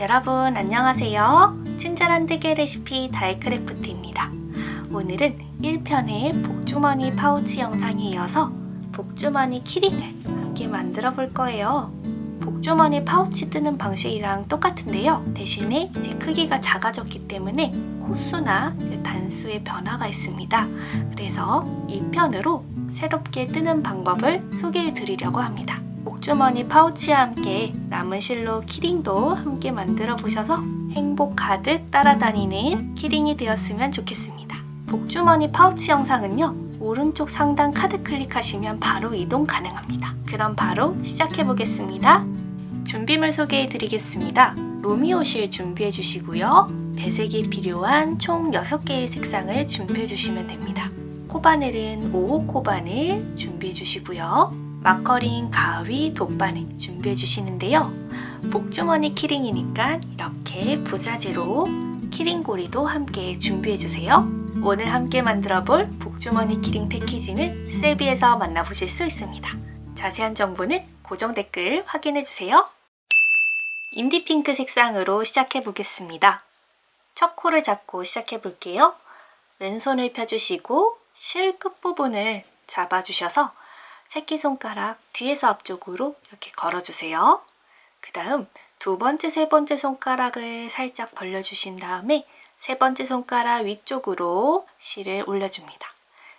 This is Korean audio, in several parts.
여러분 안녕하세요. 친절한 뜨개 레시피 다이크래프트입니다. 오늘은 1편의 복주머니 파우치 영상에 이어서 복주머니 키링을 함께 만들어 볼 거예요. 복주머니 파우치 뜨는 방식이랑 똑같은데요. 대신에 이제 크기가 작아졌기 때문에 코수나 단수의 변화가 있습니다. 그래서 2편으로 새롭게 뜨는 방법을 소개해 드리려고 합니다. 복주머니 파우치와 함께 남은 실로 키링도 함께 만들어 보셔서 행복 가득 따라다니는 키링이 되었으면 좋겠습니다. 복주머니 파우치 영상은요, 오른쪽 상단 카드 클릭하시면 바로 이동 가능합니다. 그럼 바로 시작해 보겠습니다. 준비물 소개해 드리겠습니다. 로미오 실 준비해 주시고요. 배색이 필요한 총 6개의 색상을 준비해 주시면 됩니다. 코바늘은 5호 코바늘 준비해 주시고요. 마커링, 가위, 돗바늘 준비해 주시는데요. 복주머니 키링이니까 이렇게 부자재로 키링고리도 함께 준비해 주세요. 오늘 함께 만들어 볼 복주머니 키링 패키지는 세비에서 만나보실 수 있습니다. 자세한 정보는 고정 댓글 확인해 주세요. 인디핑크 색상으로 시작해 보겠습니다. 첫 코를 잡고 시작해 볼게요. 왼손을 펴주시고 실 끝부분을 잡아주셔서 새끼손가락 뒤에서 앞쪽으로 이렇게 걸어주세요. 그 다음 두 번째, 세 번째 손가락을 살짝 벌려주신 다음에 세 번째 손가락 위쪽으로 실을 올려줍니다.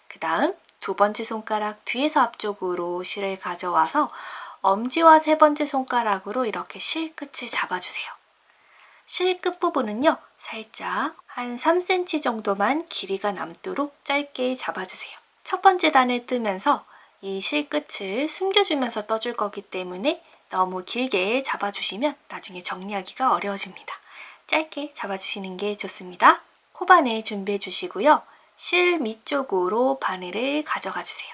그 다음 두 번째 손가락 뒤에서 앞쪽으로 실을 가져와서 엄지와 세 번째 손가락으로 이렇게 실 끝을 잡아주세요. 실 끝부분은요, 살짝 한 3cm 정도만 길이가 남도록 짧게 잡아주세요. 첫 번째 단을 뜨면서 이 실 끝을 숨겨주면서 떠줄 거기 때문에 너무 길게 잡아주시면 나중에 정리하기가 어려워집니다. 짧게 잡아주시는 게 좋습니다. 코바늘 준비해 주시고요. 실 밑쪽으로 바늘을 가져가 주세요.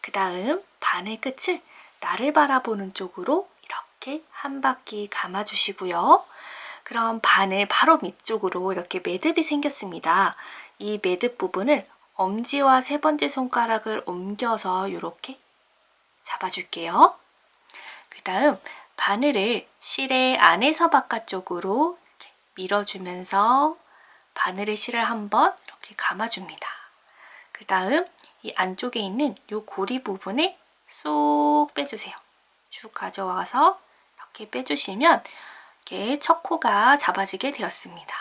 그 다음 바늘 끝을 나를 바라보는 쪽으로 이렇게 한 바퀴 감아주시고요. 그럼 바늘 바로 밑쪽으로 이렇게 매듭이 생겼습니다. 이 매듭 부분을 엄지와 세 번째 손가락을 옮겨서 이렇게 잡아줄게요. 그 다음 바늘을 실의 안에서 바깥쪽으로 이렇게 밀어주면서 바늘의 실을 한번 이렇게 감아줍니다. 그 다음 이 안쪽에 있는 이 고리 부분에 쏙 빼주세요. 쭉 가져와서 이렇게 빼주시면 이렇게 첫 코가 잡아지게 되었습니다.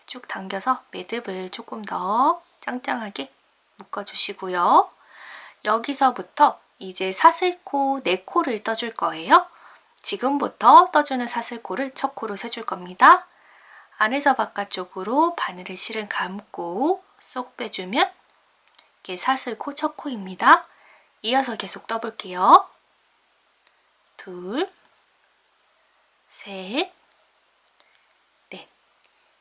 쭉 당겨서 매듭을 조금 더 짱짱하게 묶어주시고요. 여기서부터 이제 사슬코 4코를 떠줄 거예요. 지금부터 떠주는 사슬코를 첫 코로 세줄 겁니다. 안에서 바깥쪽으로 바늘의 실을 감고 쏙 빼주면 이게 사슬코 첫 코입니다. 이어서 계속 떠볼게요. 둘, 셋, 넷.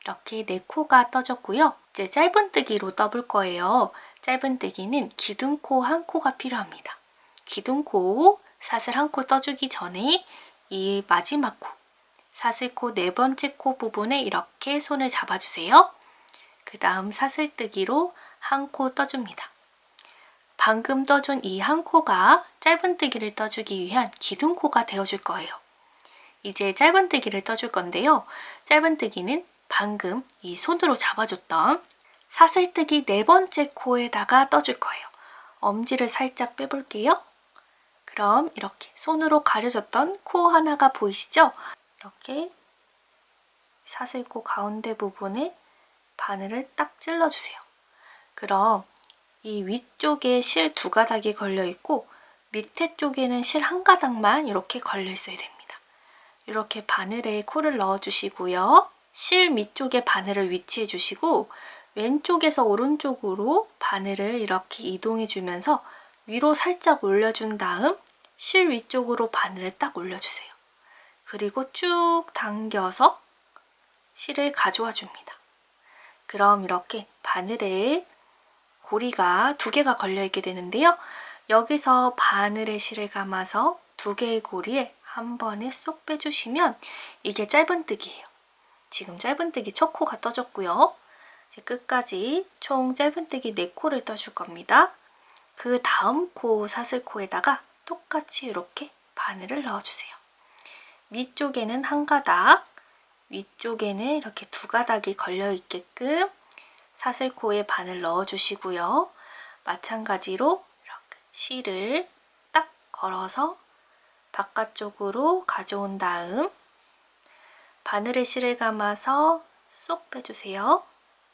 이렇게 4코가 떠졌고요. 이제 짧은뜨기로 떠볼 거예요. 짧은뜨기는 기둥코 1코가 필요합니다. 기둥코 사슬 1코 떠주기 전에 이 마지막 코, 사슬코 4번째 코 부분에 이렇게 손을 잡아주세요. 그 다음 사슬뜨기로 1코 떠줍니다. 방금 떠준 이 1코가 짧은뜨기를 떠주기 위한 기둥코가 되어줄 거예요. 이제 짧은뜨기를 떠줄 건데요. 짧은뜨기는 방금 이 손으로 잡아줬던 사슬뜨기 4번째 코에다가 떠줄 거예요. 엄지를 살짝 빼볼게요. 그럼 이렇게 손으로 가려졌던 코 하나가 보이시죠? 이렇게 사슬코 가운데 부분에 바늘을 딱 찔러주세요. 그럼 이 위쪽에 실 2가닥이 걸려있고 밑에 쪽에는 실 1가닥만 이렇게 걸려 있어야 됩니다. 이렇게 바늘에 코를 넣어주시고요. 실 밑쪽에 바늘을 위치해 주시고 왼쪽에서 오른쪽으로 바늘을 이렇게 이동해 주면서 위로 살짝 올려준 다음 실 위쪽으로 바늘을 딱 올려주세요. 그리고 쭉 당겨서 실을 가져와 줍니다. 그럼 이렇게 바늘에 고리가 2개가 걸려있게 되는데요. 여기서 바늘에 실을 감아서 2개의 고리에 한 번에 쏙 빼주시면 이게 짧은뜨기예요. 지금 짧은뜨기 첫 코가 떠졌고요. 이제 끝까지 총 짧은뜨기 4코를 떠줄 겁니다. 그 다음 코 사슬코에다가 똑같이 이렇게 바늘을 넣어주세요. 밑쪽에는 1가닥, 위쪽에는 이렇게 두 가닥이 걸려 있게끔 사슬코에 바늘 넣어주시고요. 마찬가지로 이렇게 실을 딱 걸어서 바깥쪽으로 가져온 다음 바늘에 실을 감아서 쏙 빼주세요.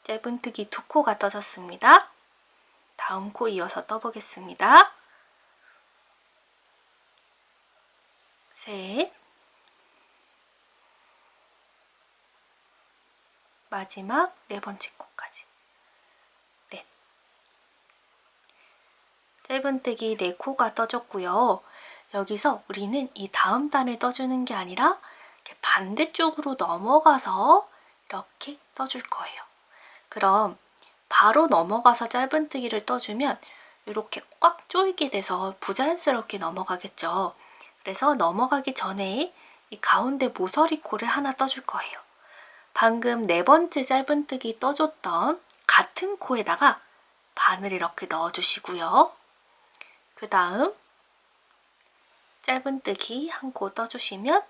짧은뜨기 두 코가 떠졌습니다. 다음 코 이어서 떠보겠습니다. 셋, 마지막 네 번째 코까지. 넷. 짧은뜨기 네 코가 떠졌고요. 여기서 우리는 이 다음 단을 떠주는 게 아니라 이렇게 반대쪽으로 넘어가서 이렇게 떠줄 거예요. 그럼 바로 넘어가서 짧은뜨기를 떠주면 이렇게 꽉 조이게 돼서 부자연스럽게 넘어가겠죠. 그래서 넘어가기 전에 이 가운데 모서리 코를 하나 떠줄 거예요. 방금 네 번째 짧은뜨기 떠줬던 같은 코에다가 바늘 이렇게 넣어주시고요. 그 다음 짧은뜨기 한 코 떠주시면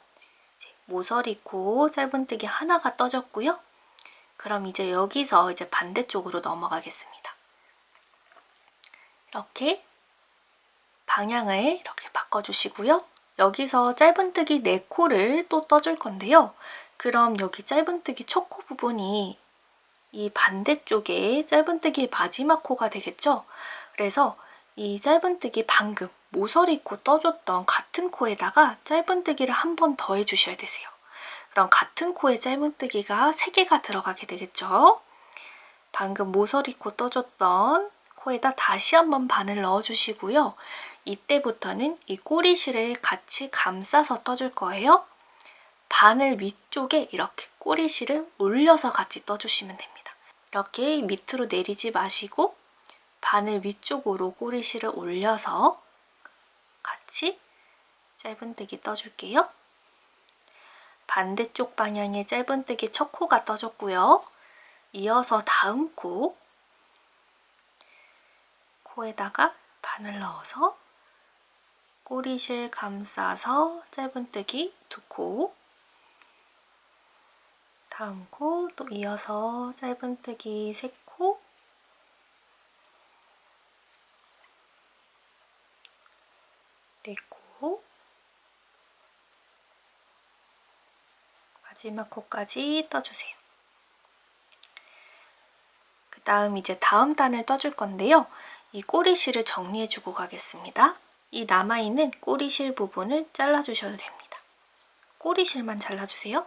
이제 모서리 코 짧은뜨기 하나가 떠졌고요. 그럼 이제 여기서 이제 반대쪽으로 넘어가겠습니다. 이렇게 방향을 이렇게 바꿔주시고요. 여기서 짧은뜨기 4코를 또 떠줄 건데요. 그럼 여기 짧은뜨기 첫 코 부분이 이 반대쪽에 짧은뜨기의 마지막 코가 되겠죠? 그래서 이 짧은뜨기 방금 모서리 코 떠줬던 같은 코에다가 짧은뜨기를 한 번 더 해주셔야 되세요. 그럼 같은 코에 짧은뜨기가 3개가 들어가게 되겠죠? 방금 모서리 코 떠줬던 코에다 다시 한번 바늘 넣어주시고요. 이때부터는 이 꼬리실을 같이 감싸서 떠줄 거예요. 바늘 위쪽에 이렇게 꼬리실을 올려서 같이 떠주시면 됩니다. 이렇게 밑으로 내리지 마시고 바늘 위쪽으로 꼬리실을 올려서 같이 짧은뜨기 떠줄게요. 반대쪽 방향의 짧은뜨기 첫 코가 떠졌고요. 이어서 다음 코에다가 바늘 넣어서 꼬리실 감싸서 짧은뜨기 2코, 다음 코 또 이어서 짧은뜨기 3코, 네 코, 마지막 코까지 떠주세요. 그 다음 이제 다음 단을 떠줄 건데요. 이 꼬리실을 정리해주고 가겠습니다. 이 남아있는 꼬리실 부분을 잘라주셔도 됩니다. 꼬리실만 잘라주세요.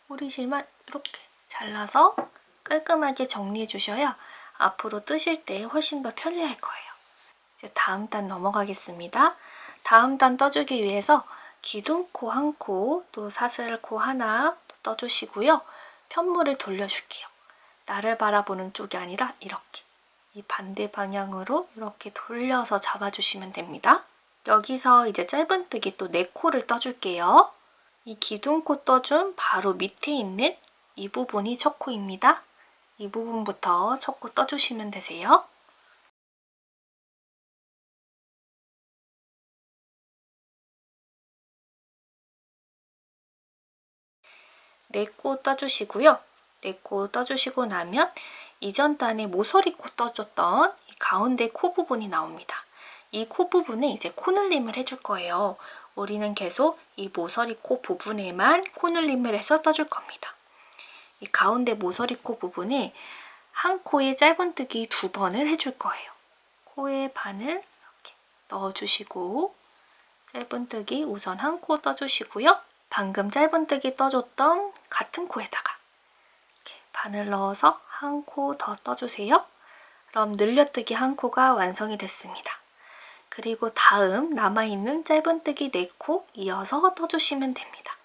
꼬리실만 이렇게 잘라서 깔끔하게 정리해 주셔야 앞으로 뜨실 때 훨씬 더 편리할 거예요. 이제 다음 단 넘어가겠습니다. 다음 단 떠주기 위해서 기둥코 한 코, 또 사슬코 하나 떠주시고요. 편물을 돌려줄게요. 나를 바라보는 쪽이 아니라 이렇게 이 반대 방향으로 이렇게 돌려서 잡아주시면 됩니다. 여기서 이제 짧은뜨기 또 4코를 떠줄게요. 이 기둥코 떠준 바로 밑에 있는 이 부분이 첫 코입니다. 이 부분부터 첫 코 떠주시면 되세요. 네 코 떠주시고요. 4코 떠주시고 나면 이전 단에 모서리 코 떠줬던 이 가운데 코 부분이 나옵니다. 이 코 부분에 이제 코늘림을 해줄 거예요. 우리는 계속 이 모서리 코 부분에만 코늘림을 해서 떠줄 겁니다. 이 가운데 모서리 코 부분에 한 코에 짧은뜨기 2번을 해줄 거예요. 코에 바늘 이렇게 넣어주시고 짧은뜨기 우선 한 코 떠주시고요. 방금 짧은뜨기 떠줬던 같은 코에다가 이렇게 바늘 넣어서 한 코 더 떠주세요. 그럼 늘려뜨기 한 코가 완성이 됐습니다. 그리고 다음 남아있는 짧은뜨기 4코 이어서 떠주시면 됩니다.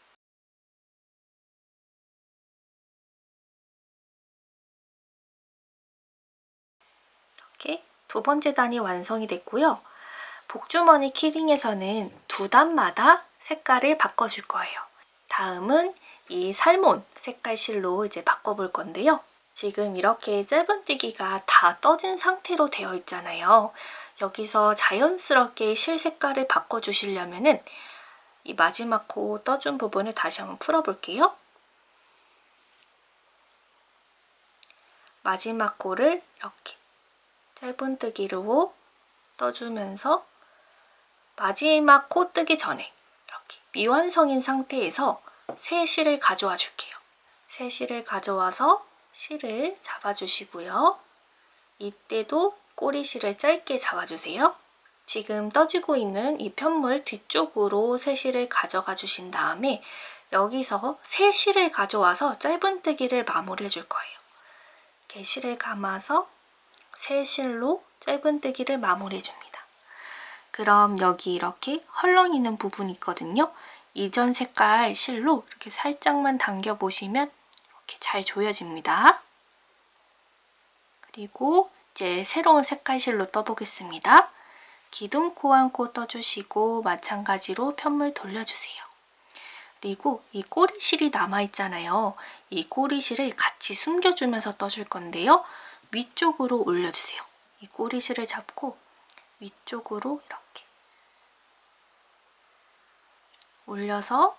이렇게 두 번째 단이 완성이 됐고요. 복주머니 키링에서는 2단마다 색깔을 바꿔줄 거예요. 다음은 이 살몬 색깔 실로 이제 바꿔볼 건데요. 지금 이렇게 짧은뜨기가 다 떠진 상태로 되어 있잖아요. 여기서 자연스럽게 실 색깔을 바꿔주시려면은 이 마지막 코 떠준 부분을 다시 한번 풀어볼게요. 마지막 코를 이렇게 짧은뜨기로 떠주면서 마지막 코 뜨기 전에 이렇게 미완성인 상태에서 새 실을 가져와 줄게요. 새 실을 가져와서 실을 잡아주시고요. 이때도 꼬리실을 짧게 잡아주세요. 지금 떠지고 있는 이 편물 뒤쪽으로 새 실을 가져가 주신 다음에 여기서 새 실을 가져와서 짧은뜨기를 마무리해 줄 거예요. 이렇게 실을 감아서 새 실로 짧은뜨기를 마무리해 줍니다. 그럼 여기 이렇게 헐렁이는 부분이 있거든요. 이전 색깔 실로 이렇게 살짝만 당겨 보시면 이렇게 잘 조여집니다. 그리고 이제 새로운 색깔 실로 떠보겠습니다. 기둥코 한 코 떠주시고 마찬가지로 편물 돌려주세요. 그리고 이 꼬리실이 남아있잖아요. 이 꼬리실을 같이 숨겨주면서 떠줄 건데요. 위쪽으로 올려주세요. 이 꼬리실을 잡고 위쪽으로 이렇게 올려서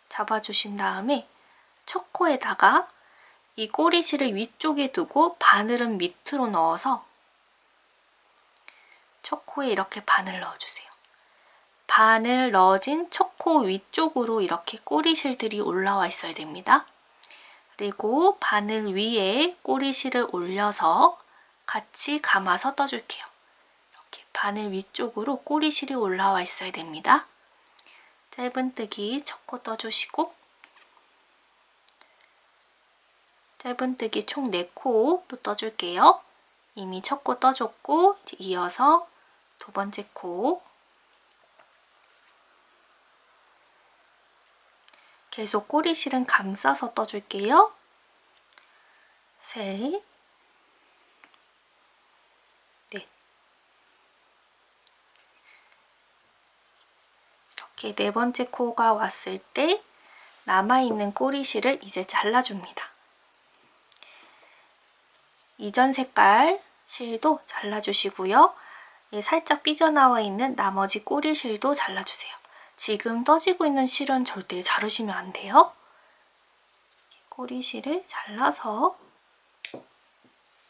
잡아주신 다음에 첫 코에다가 이 꼬리실을 위쪽에 두고 바늘은 밑으로 넣어서 첫 코에 이렇게 바늘 넣어주세요. 바늘 넣어진 첫 코 위쪽으로 이렇게 꼬리실들이 올라와 있어야 됩니다. 그리고 바늘 위에 꼬리실을 올려서 같이 감아서 떠줄게요. 이렇게 바늘 위쪽으로 꼬리실이 올라와 있어야 됩니다. 짧은뜨기 첫 코 떠주시고 짧은뜨기 총 4코 또 떠줄게요. 이미 첫 코 떠줬고 이제 이어서 두 번째 코 계속 꼬리실은 감싸서 떠줄게요. 셋, 넷. 이렇게 네 번째 코가 왔을 때 남아있는 꼬리실을 이제 잘라줍니다. 이전 색깔 실도 잘라주시고요. 살짝 삐져나와 있는 나머지 꼬리실도 잘라주세요. 지금 떠지고 있는 실은 절대 자르시면 안 돼요. 꼬리실을 잘라서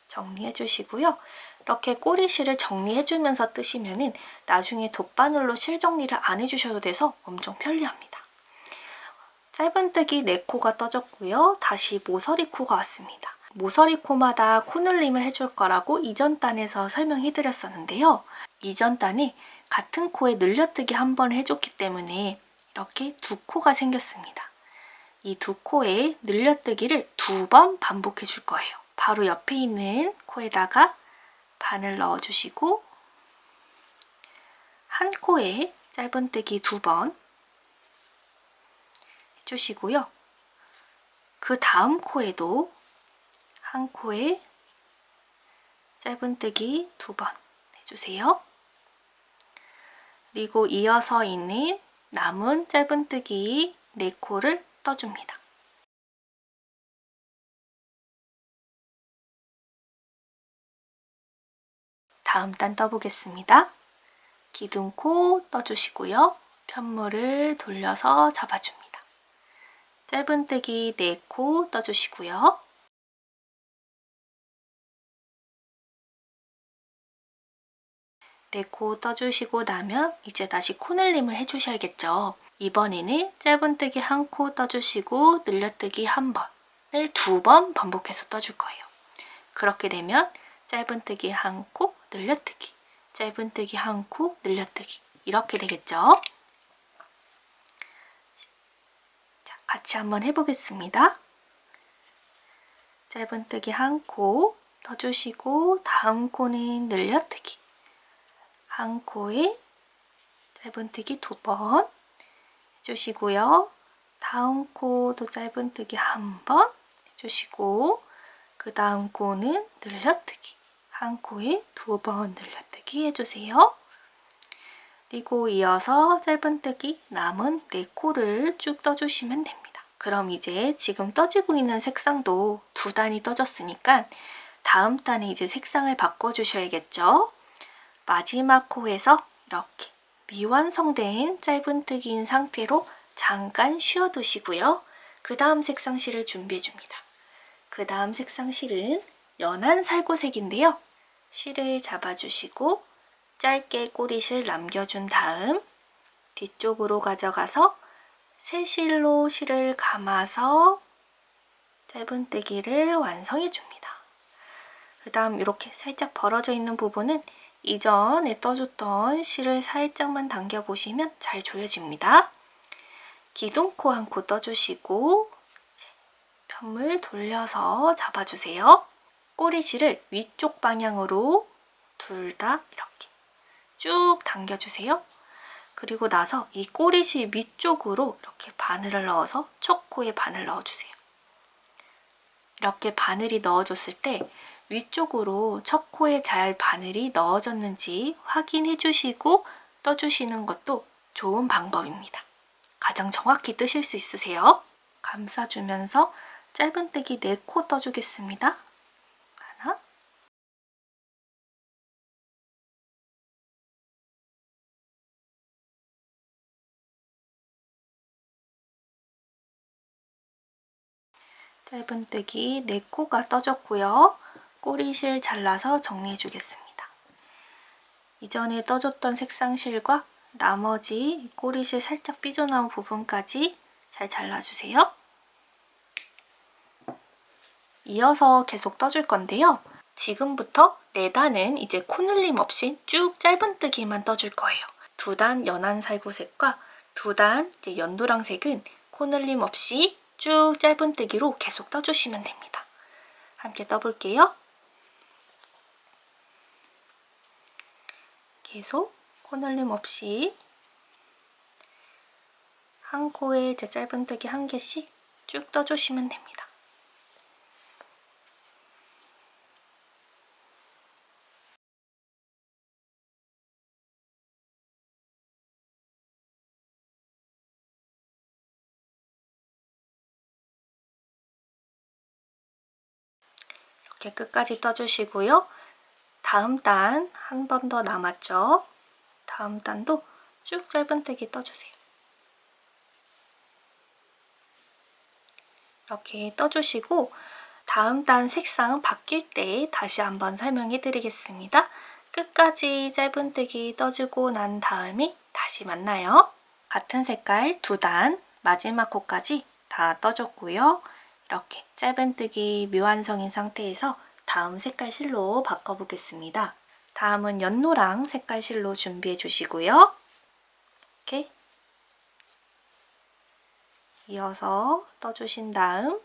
정리해 주시고요. 이렇게 꼬리실을 정리해 주면서 뜨시면은 나중에 돗바늘로 실 정리를 안 해주셔도 돼서 엄청 편리합니다. 짧은뜨기 4코가 떠졌고요. 다시 모서리 코가 왔습니다. 모서리 코마다 코늘림을 해줄 거라고 이전 단에서 설명해 드렸었는데요. 이전 단에 같은 코에 늘려뜨기 한 번 해줬기 때문에 이렇게 2코가 생겼습니다. 이 2코에 늘려뜨기를 2번 반복해 줄 거예요. 바로 옆에 있는 코에다가 바늘 넣어주시고 한 코에 짧은뜨기 2번 해주시고요. 그 다음 코에도 한 코에 짧은뜨기 2번 해주세요. 그리고 이어서 있는 남은 짧은뜨기 4코를 떠줍니다. 다음 단 떠보겠습니다. 기둥코 떠주시고요. 편물을 돌려서 잡아줍니다. 짧은뜨기 4코 떠주시고요. 네 코 떠주시고 나면 이제 다시 코늘림을 해주셔야겠죠. 이번에는 짧은뜨기 1코 떠주시고 늘려뜨기 1번을 2번 반복해서 떠줄 거예요. 그렇게 되면 짧은뜨기 1코 늘려뜨기, 짧은뜨기 1코 늘려뜨기 이렇게 되겠죠. 자, 같이 한번 해보겠습니다. 짧은뜨기 1코 떠주시고 다음 코는 늘려뜨기, 한 코에 짧은뜨기 2번 해주시고요. 다음 코도 짧은뜨기 1번 해주시고 그 다음 코는 늘려뜨기, 한 코에 2번 늘려뜨기 해주세요. 그리고 이어서 짧은뜨기 남은 4코를 쭉 떠주시면 됩니다. 그럼 이제 지금 떠지고 있는 색상도 2단이 떠졌으니까 다음 단에 이제 색상을 바꿔주셔야겠죠. 마지막 코에서 이렇게 미완성된 짧은뜨기인 상태로 잠깐 쉬어두시고요. 그 다음 색상 실을 준비해 줍니다. 그 다음 색상 실은 연한 살구색인데요. 실을 잡아주시고 짧게 꼬리실 남겨준 다음 뒤쪽으로 가져가서 새 실로 실을 감아서 짧은뜨기를 완성해 줍니다. 그 다음 이렇게 살짝 벌어져 있는 부분은 이전에 떠줬던 실을 살짝만 당겨보시면 잘 조여집니다. 기둥코 한 코 떠주시고 편물 돌려서 잡아주세요. 꼬리실을 위쪽 방향으로 둘 다 이렇게 쭉 당겨주세요. 그리고 나서 이 꼬리실 위쪽으로 이렇게 바늘을 넣어서 첫 코에 바늘 넣어주세요. 이렇게 바늘이 넣어줬을 때 위쪽으로 첫 코에 잘 바늘이 넣어졌는지 확인해 주시고 떠주시는 것도 좋은 방법입니다. 가장 정확히 뜨실 수 있으세요. 감싸주면서 짧은뜨기 4코 떠주겠습니다. 하나, 짧은뜨기 4코가 떠졌고요. 꼬리실 잘라서 정리해 주겠습니다. 이전에 떠줬던 색상실과 나머지 꼬리실 살짝 삐져나온 부분까지 잘 잘라주세요. 이어서 계속 떠줄 건데요. 지금부터 4단은 이제 코늘림 없이 쭉 짧은뜨기만 떠줄 거예요. 2단 연한 살구색과 2단 이제 연노랑색은 코늘림 없이 쭉 짧은뜨기로 계속 떠주시면 됩니다. 함께 떠볼게요. 계속 코늘림 없이 한 코에 이제 짧은뜨기 1개씩 쭉 떠주시면 됩니다. 이렇게 끝까지 떠주시고요. 다음 단 한 번 더 남았죠. 다음 단도 쭉 짧은뜨기 떠주세요. 이렇게 떠주시고 다음 단 색상 바뀔 때 다시 한번 설명해 드리겠습니다. 끝까지 짧은뜨기 떠주고 난 다음에 다시 만나요. 같은 색깔 2단 마지막 코까지 다 떠줬고요. 이렇게 짧은뜨기 미완성인 상태에서 다음 색깔 실로 바꿔보겠습니다. 다음은 연노랑 색깔 실로 준비해 주시고요. 이렇게 이어서 떠주신 다음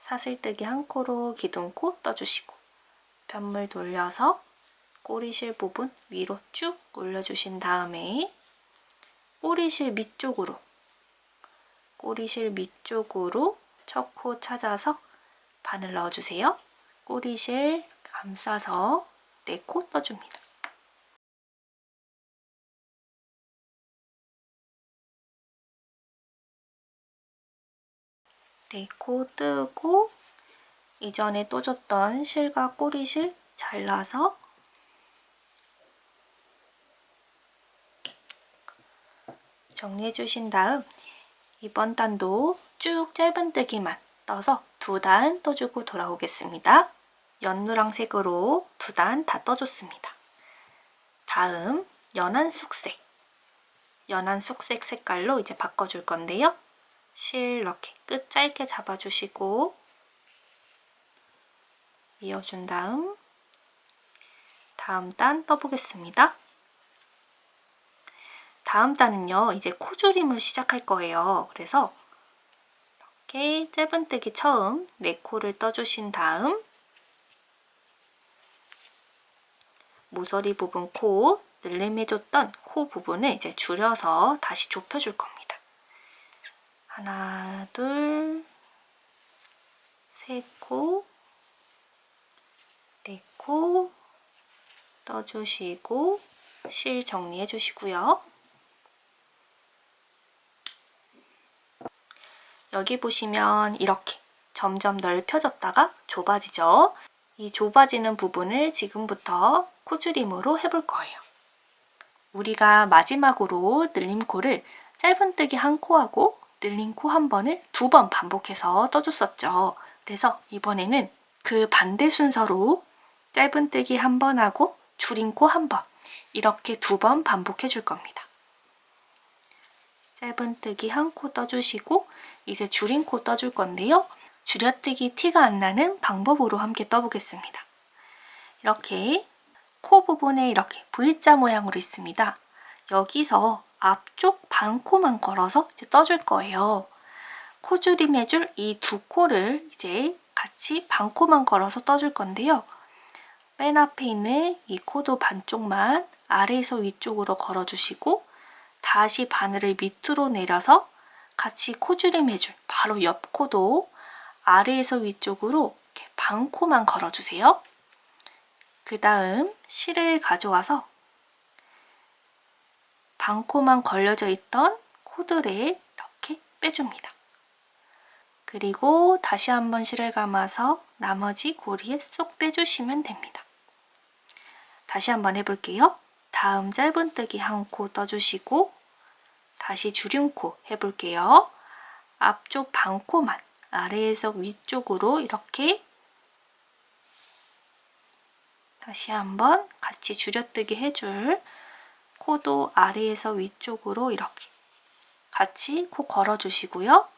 사슬뜨기 1코로 기둥코 떠주시고 편물 돌려서 꼬리실 부분 위로 쭉 올려주신 다음에 꼬리실 밑쪽으로 첫 코 찾아서 바늘 넣어주세요. 꼬리실 감싸서 4코 떠줍니다. 네 코 뜨고 이전에 떠줬던 실과 꼬리실 잘라서 정리해 주신 다음 이번 단도 쭉 짧은뜨기만 떠서 2단 떠주고 돌아오겠습니다. 연노랑색으로 2단 다 떠줬습니다. 다음 연한 쑥색 색깔로 이제 바꿔줄 건데요. 실 이렇게 끝 짧게 잡아주시고 이어준 다음 단 떠보겠습니다. 다음 단은요, 이제 코줄임을 시작할 거예요. 그래서 이렇게 짧은뜨기 처음 4코를 떠주신 다음 모서리 부분 코, 늘림해줬던 코 부분을 이제 줄여서 다시 좁혀줄 겁니다. 하나, 둘, 3코, 4코 떠주시고 실 정리해 주시고요. 여기 보시면 이렇게 점점 넓혀졌다가 좁아지죠. 이 좁아지는 부분을 지금부터 코줄임으로 해볼 거예요. 우리가 마지막으로 늘림코를 짧은뜨기 1코하고 늘림코 1번을 2번 반복해서 떠줬었죠. 그래서 이번에는 그 반대 순서로 짧은뜨기 한 번 하고 줄임코 한 번, 이렇게 2번 반복해 줄 겁니다. 짧은뜨기 한 코 떠주시고 이제 줄임코 떠줄 건데요. 줄여뜨기 티가 안 나는 방법으로 함께 떠보겠습니다. 이렇게 코 부분에 이렇게 V자 모양으로 있습니다. 여기서 앞쪽 반코만 걸어서 이제 떠줄 거예요. 코줄임해줄 이 2코를 이제 같이 반코만 걸어서 떠줄 건데요. 맨 앞에 있는 이 코도 반쪽만 아래에서 위쪽으로 걸어주시고 다시 바늘을 밑으로 내려서 같이 코줄임해줄 바로 옆 코도 아래에서 위쪽으로 이렇게 반코만 걸어주세요. 그 다음 실을 가져와서 반코만 걸려져 있던 코들에 이렇게 빼줍니다. 그리고 다시 한번 실을 감아서 나머지 고리에 쏙 빼주시면 됩니다. 다시 한번 해볼게요. 다음 짧은뜨기 한 코 떠주시고 다시 줄임코 해볼게요. 앞쪽 반코만 아래에서 위쪽으로 이렇게 다시 한번 같이 줄여뜨기 해줄 코도 아래에서 위쪽으로 이렇게 같이 코 걸어주시고요.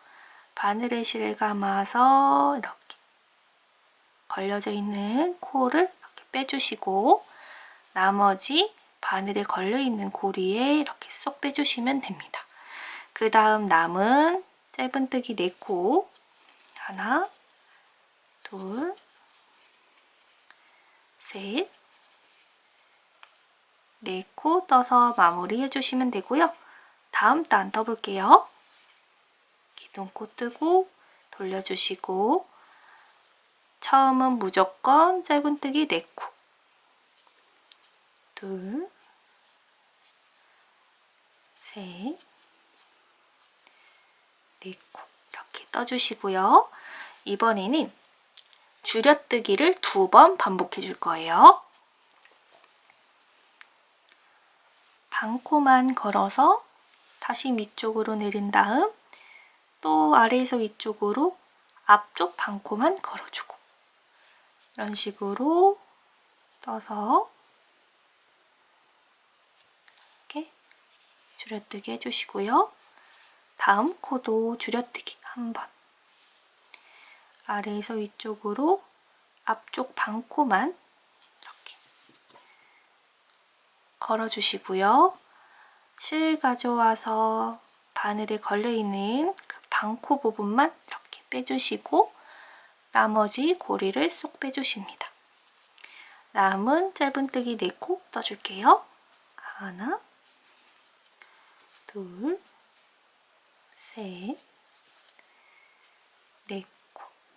바늘에 실을 감아서 이렇게 걸려져 있는 코를 이렇게 빼주시고 나머지 바늘에 걸려있는 고리에 이렇게 쏙 빼주시면 됩니다. 그 다음 남은 짧은뜨기 4코 하나, 둘, 셋, 4코 떠서 마무리 해주시면 되고요. 다음 단 떠볼게요. 기둥코 뜨고 돌려주시고 처음은 무조건 짧은뜨기 4코 둘, 셋, 4코 이렇게 떠주시고요. 이번에는 줄여뜨기를 2번 반복해 줄 거예요. 반코만 걸어서 다시 밑쪽으로 내린 다음 또 아래에서 위쪽으로 앞쪽 반코만 걸어주고 이런 식으로 떠서 이렇게 줄여뜨기 해주시고요. 다음 코도 줄여뜨기 한 번 아래에서 위쪽으로 앞쪽 반코만 이렇게 걸어주시고요. 실 가져와서 바늘에 걸려있는 그 반코 부분만 이렇게 빼주시고 나머지 고리를 쏙 빼주십니다. 남은 짧은뜨기 4코 떠줄게요. 하나, 둘, 셋, 4코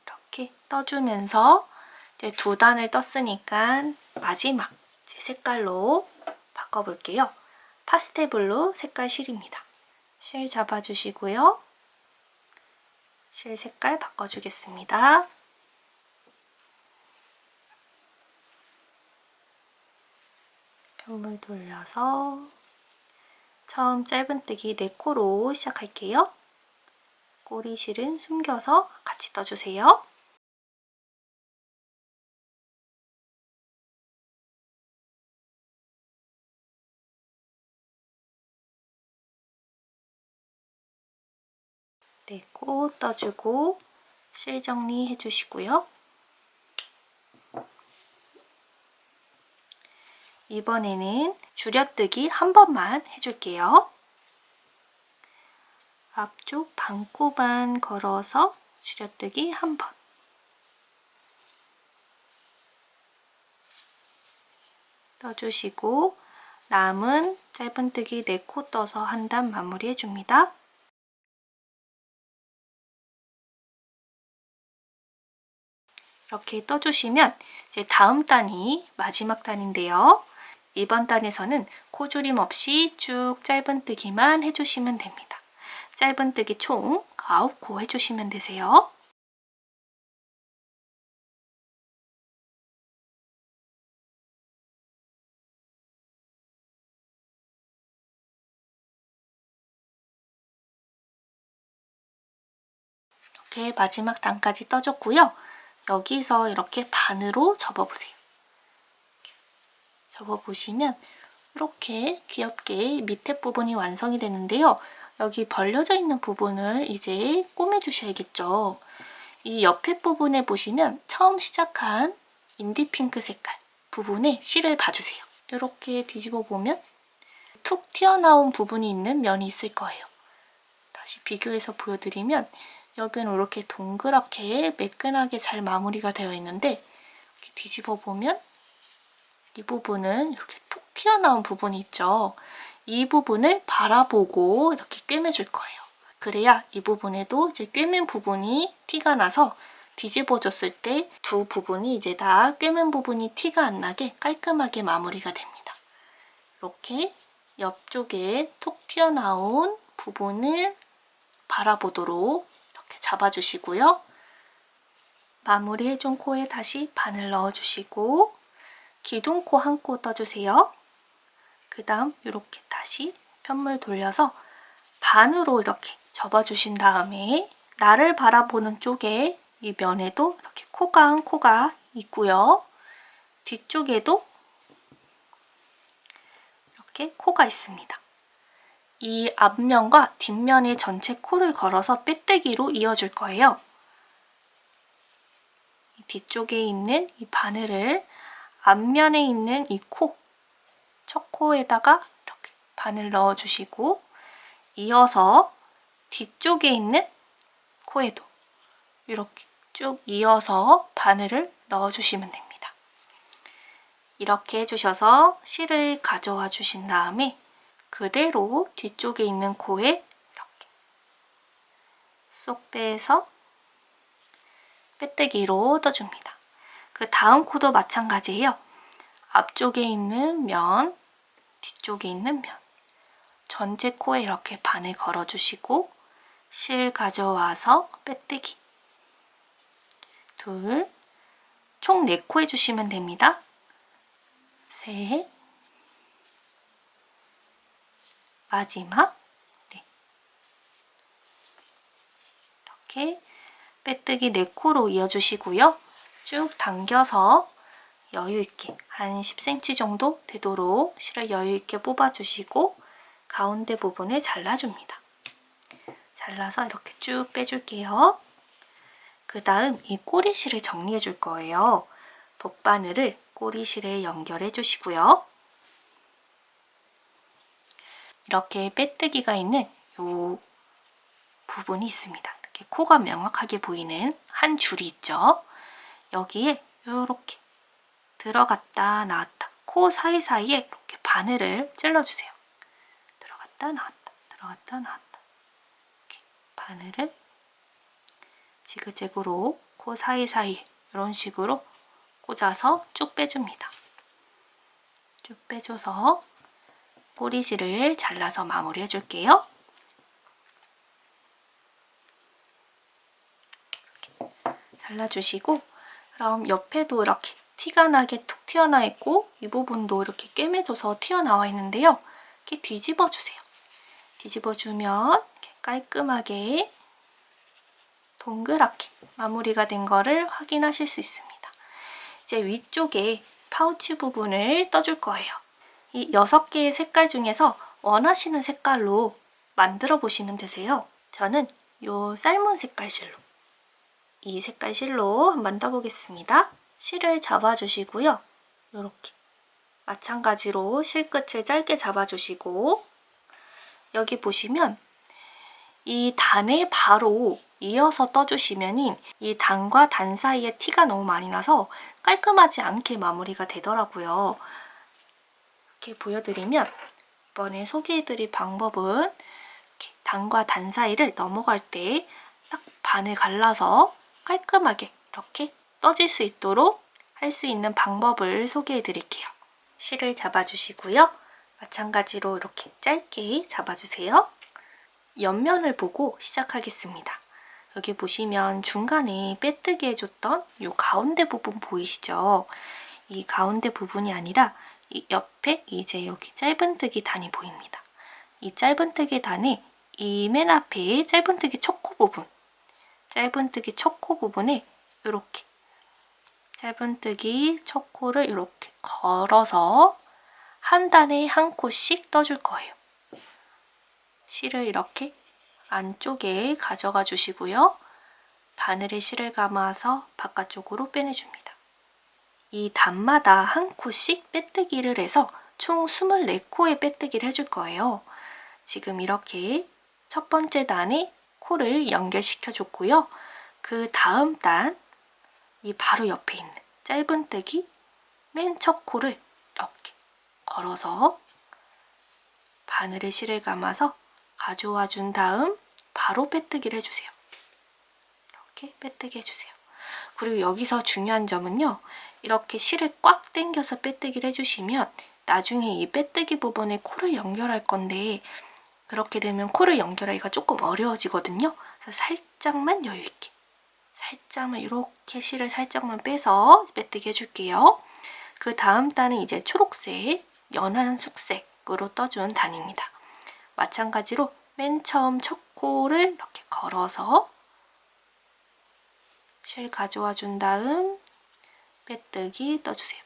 이렇게 떠주면서 이제 2단을 떴으니까 마지막 이제 색깔로 바꿔볼게요. 파스텔블루 색깔 실입니다. 실 잡아주시고요. 실 색깔 바꿔주겠습니다. 편물 돌려서 처음 짧은뜨기 4코로 시작할게요. 꼬리실은 숨겨서 같이 떠주세요. 네, 코 떠주고 실 정리해 주시고요. 이번에는 줄여뜨기 한 번만 해줄게요. 앞쪽 반코만 걸어서 줄여뜨기 한 번. 떠주시고 남은 짧은뜨기 4코 떠서 한 단 마무리 해줍니다. 이렇게 떠주시면 이제 다음 단이 마지막 단인데요. 이번 단에서는 코줄임 없이 쭉 짧은뜨기만 해주시면 됩니다. 짧은뜨기 총 9코 해주시면 되세요. 이렇게 마지막 단까지 떠줬고요. 여기서 이렇게 반으로 접어보세요. 접어보시면 이렇게 귀엽게 밑에 부분이 완성이 되는데요. 여기 벌려져 있는 부분을 이제 꼬매주셔야겠죠. 이 옆에 부분에 보시면 처음 시작한 인디핑크 색깔 부분에 실을 봐주세요. 이렇게 뒤집어 보면 툭 튀어나온 부분이 있는 면이 있을 거예요. 다시 비교해서 보여드리면 여기는 이렇게 동그랗게 매끈하게 잘 마무리가 되어 있는데 이렇게 뒤집어 보면 이 부분은 이렇게 톡 튀어나온 부분이 있죠. 이 부분을 바라보고 이렇게 꿰매줄 거예요. 그래야 이 부분에도 이제 꿰맨 부분이 티가 나서 뒤집어줬을 때 두 부분이 이제 다 꿰맨 부분이 티가 안 나게 깔끔하게 마무리가 됩니다. 이렇게 옆쪽에 톡 튀어나온 부분을 바라보도록 이렇게 잡아주시고요. 마무리해준 코에 다시 바늘 넣어주시고 기둥코 한 코 떠주세요. 그 다음 이렇게 다시 편물 돌려서 반으로 이렇게 접어주신 다음에 나를 바라보는 쪽에 이 면에도 이렇게 코가 한 코가 있고요. 뒤쪽에도 이렇게 코가 있습니다. 이 앞면과 뒷면의 전체 코를 걸어서 빼뜨기로 이어줄 거예요. 이 뒤쪽에 있는 이 바늘을 앞면에 있는 이 코, 첫 코에다가 이렇게 바늘 넣어주시고 이어서 뒤쪽에 있는 코에도 이렇게 쭉 이어서 바늘을 넣어주시면 됩니다. 이렇게 해주셔서 실을 가져와 주신 다음에 그대로 뒤쪽에 있는 코에 이렇게 쏙 빼서 빼뜨기로 떠줍니다. 그 다음 코도 마찬가지예요. 앞쪽에 있는 면, 뒤쪽에 있는 면 전체 코에 이렇게 바늘 걸어주시고 실 가져와서 빼뜨기 둘, 총 4코 해주시면 됩니다. 셋, 마지막 네. 이렇게 빼뜨기 4코로 이어주시고요. 쭉 당겨서 여유있게 한 10cm 정도 되도록 실을 여유있게 뽑아주시고 가운데 부분을 잘라줍니다. 잘라서 이렇게 쭉 빼줄게요. 그 다음 이 꼬리실을 정리해 줄 거예요. 돗바늘을 꼬리실에 연결해 주시고요. 이렇게 빼뜨기가 있는 이 부분이 있습니다. 이렇게 코가 명확하게 보이는 한 줄이 있죠. 여기에 이렇게 들어갔다 나왔다 코 사이사이에 이렇게 바늘을 찔러주세요. 들어갔다 나왔다 들어갔다 나왔다 이렇게 바늘을 지그재그로 코 사이사이 이런 식으로 꽂아서 쭉 빼줍니다. 쭉 빼줘서 꼬리실을 잘라서 마무리 해줄게요. 잘라주시고 그럼 옆에도 이렇게 티가 나게 툭 튀어나와 있고 이 부분도 이렇게 꿰매줘서 튀어나와 있는데요. 이렇게 뒤집어주세요. 뒤집어주면 이렇게 깔끔하게 동그랗게 마무리가 된 거를 확인하실 수 있습니다. 이제 위쪽에 파우치 부분을 떠줄 거예요. 이 6개의 색깔 중에서 원하시는 색깔로 만들어 보시면 되세요. 저는 이 살몬 색깔 실로 이 색깔 실로 한번 떠보겠습니다. 실을 잡아주시고요. 이렇게 마찬가지로 실끝을 짧게 잡아주시고 여기 보시면 이 단에 바로 이어서 떠주시면 이 단과 단 사이에 티가 너무 많이 나서 깔끔하지 않게 마무리가 되더라고요. 이렇게 보여드리면 이번에 소개해드릴 방법은 이렇게 단과 단 사이를 넘어갈 때 딱 반을 갈라서 깔끔하게 이렇게 떠질 수 있도록 할 수 있는 방법을 소개해드릴게요. 실을 잡아주시고요. 마찬가지로 이렇게 짧게 잡아주세요. 옆면을 보고 시작하겠습니다. 여기 보시면 중간에 빼뜨기 해줬던 이 가운데 부분 보이시죠? 이 가운데 부분이 아니라 이 옆에 이제 여기 짧은뜨기 단이 보입니다. 이 짧은뜨기 단에 이 맨 앞에 짧은뜨기 첫 코 부분 짧은뜨기 첫 코 부분에 이렇게 짧은뜨기 첫 코를 이렇게 걸어서 한 단에 한 코씩 떠줄 거예요. 실을 이렇게 안쪽에 가져가 주시고요. 바늘에 실을 감아서 바깥쪽으로 빼내줍니다. 이 단마다 한 코씩 빼뜨기를 해서 총 24코의 빼뜨기를 해줄 거예요. 지금 이렇게 첫 번째 단에 코를 연결시켜 줬고요. 그 다음 단, 이 바로 옆에 있는 짧은뜨기 맨 첫 코를 이렇게 걸어서 바늘에 실을 감아서 가져와 준 다음 바로 빼뜨기를 해주세요. 이렇게 빼뜨기 해주세요. 그리고 여기서 중요한 점은요. 이렇게 실을 꽉 당겨서 빼뜨기를 해주시면 나중에 이 빼뜨기 부분에 코를 연결할 건데 그렇게 되면 코를 연결하기가 조금 어려워지거든요. 그래서 살짝만 여유있게 살짝만 이렇게 실을 살짝만 빼서 빼뜨기 해줄게요. 그 다음 단은 이제 초록색 연한 숙색으로 떠준 단입니다. 마찬가지로 맨 처음 첫 코를 이렇게 걸어서 실 가져와 준 다음 빼뜨기 떠주세요.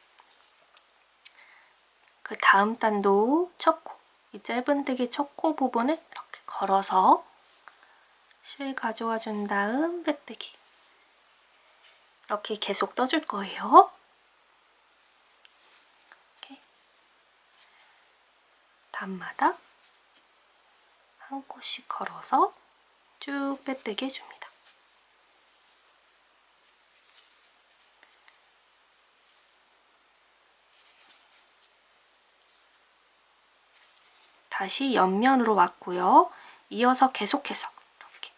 그 다음 단도 첫 코, 이 짧은뜨기 첫 코 부분을 이렇게 걸어서 실 가져와 준 다음 빼뜨기 이렇게 계속 떠줄 거예요. 이렇게 단마다 한 코씩 걸어서 쭉 빼뜨기 해줍니다. 다시 옆면으로 왔고요. 이어서 계속해서 이렇게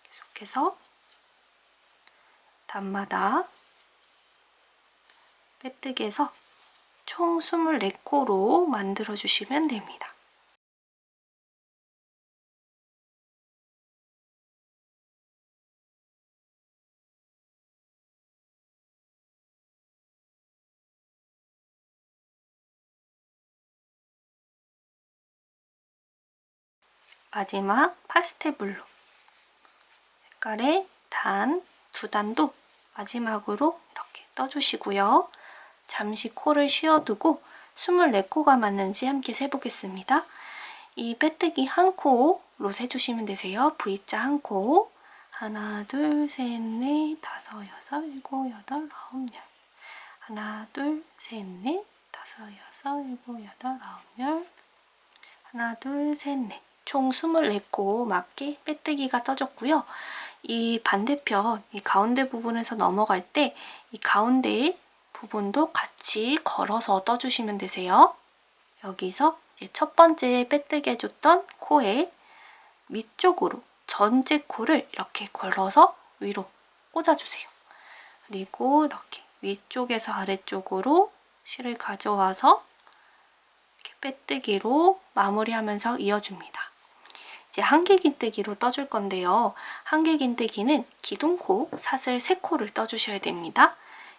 계속해서 단마다 빼뜨기해서 총 24코로 만들어 주시면 됩니다. 마지막 파스텔 블루 색깔의 단 두 단도 마지막으로 이렇게 떠주시고요. 잠시 코를 쉬어두고 24코가 맞는지 함께 세보겠습니다. 이 빼뜨기 한 코로 세주시면 되세요. V자 한 코. 하나, 둘, 셋, 넷, 다섯, 여섯, 일곱, 여덟, 아홉, 열. 하나, 둘, 셋, 넷, 다섯, 여섯, 일곱, 여덟, 아홉, 열. 하나, 둘, 셋, 넷. 총 24코 맞게 빼뜨기가 떠졌고요. 이 반대편, 이 가운데 부분에서 넘어갈 때 이 가운데 부분도 같이 걸어서 떠주시면 되세요. 여기서 이제 첫 번째 빼뜨기 해줬던 코의 밑쪽으로 전체 코를 이렇게 걸어서 위로 꽂아주세요. 그리고 이렇게 위쪽에서 아래쪽으로 실을 가져와서 이렇게 빼뜨기로 마무리하면서 이어줍니다. 이제 한길긴뜨기로 떠줄 건데요. 한길긴뜨기는 기둥코, 사슬 3코를 떠주셔야 됩니다.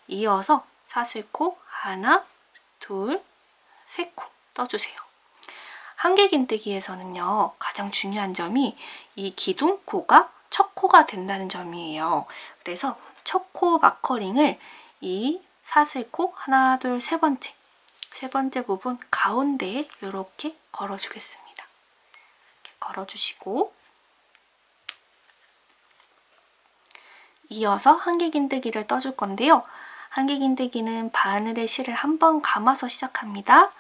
이어서 사슬코 하나, 둘, 3코 떠주세요. 한길긴뜨기에서는요. 가장 중요한 점이 이 기둥코가 첫 코가 된다는 점이에요. 그래서 첫 코 마커링을 이 사슬코 하나, 둘, 세 번째 부분 가운데에 이렇게 걸어주겠습니다. 걸어주시고 이어서 한길긴뜨기를 떠줄 건데요. 한길긴뜨기는 바늘에 실을 한번 감아서 시작합니다.